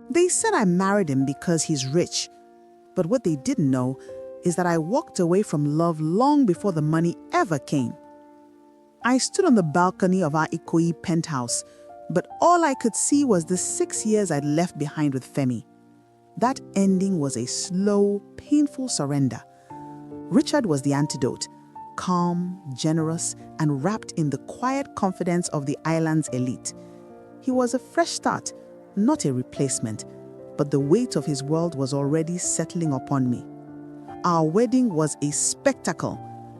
They said I married him because he's rich. But what they didn't know is that I walked away from love long before the money ever came. I stood on the balcony of our Ikoyi penthouse, but all I could see was the 6 years I'd left behind with Femi. That ending was a slow, painful surrender. Richard was the antidote, calm, generous, and wrapped in the quiet confidence of the island's elite. He was a fresh start, not a replacement, but the weight of his world was already settling upon me. Our wedding was a spectacle,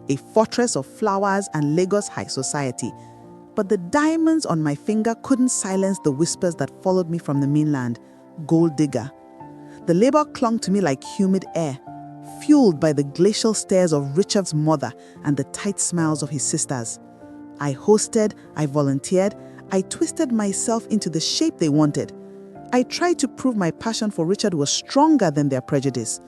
a fortress of flowers and Lagos high society. But the diamonds on my finger couldn't silence the whispers that followed me from the mainland. Gold digger. The labor clung to me like humid air, fueled by the glacial stares of Richard's mother and the tight smiles of his sisters. I hosted, I volunteered, I twisted myself into the shape they wanted. I tried to prove my passion for Richard was stronger than their prejudice.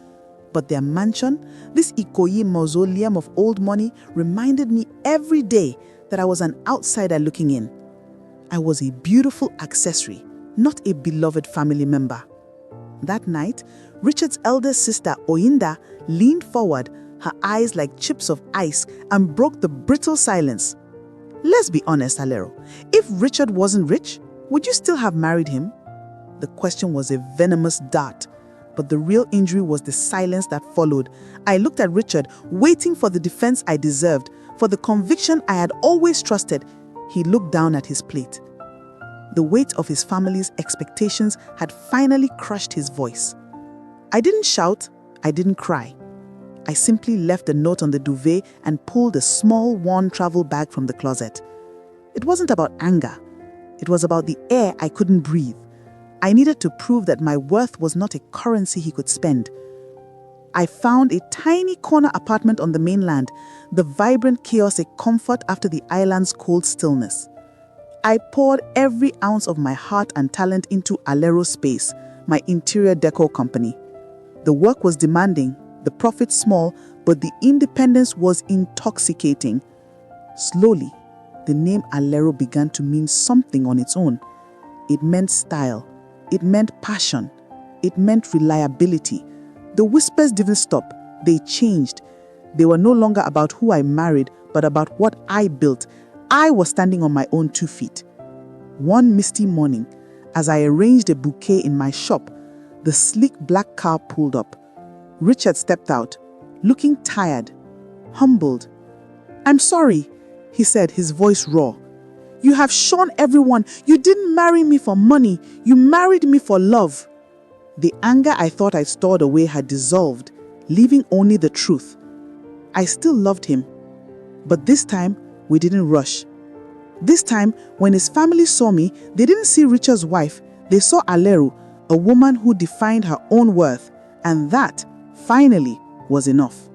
But their mansion, this Ikoyi mausoleum of old money, reminded me every day that I was an outsider looking in. I was a beautiful accessory, not a beloved family member. That night, Richard's elder sister, Oyinda, leaned forward, her eyes like chips of ice, and broke the brittle silence. Let's be honest, Alero. If Richard wasn't rich, would you still have married him? The question was a venomous dart, but the real injury was the silence that followed. I looked at Richard, waiting for the defense I deserved, for the conviction I had always trusted. He looked down at his plate. The weight of his family's expectations had finally crushed his voice. I didn't shout, I didn't cry. I simply left a note on the duvet and pulled a small, worn travel bag from the closet. It wasn't about anger. It was about the air I couldn't breathe. I needed to prove that my worth was not a currency he could spend. I found a tiny corner apartment on the mainland, the vibrant chaos a comfort after the island's cold stillness. I poured every ounce of my heart and talent into Alero Space, my interior decor company. The work was demanding, the profit small, but the independence was intoxicating. Slowly, the name Alero began to mean something on its own. It meant style. It meant passion. It meant reliability. The whispers didn't stop. They changed. They were no longer about who I married, but about what I built. I was standing on my own 2 feet. One misty morning, as I arranged a bouquet in my shop, the sleek black car pulled up. Richard stepped out, looking tired, humbled. "I'm sorry," he said, his voice raw. "You have shown everyone you didn't marry me for money, you married me for love." The anger I thought I stored away had dissolved, leaving only the truth. I still loved him, but this time we didn't rush. This time, when his family saw me, they didn't see Richard's wife, they saw Alero, a woman who defined her own worth, and that, finally, was enough.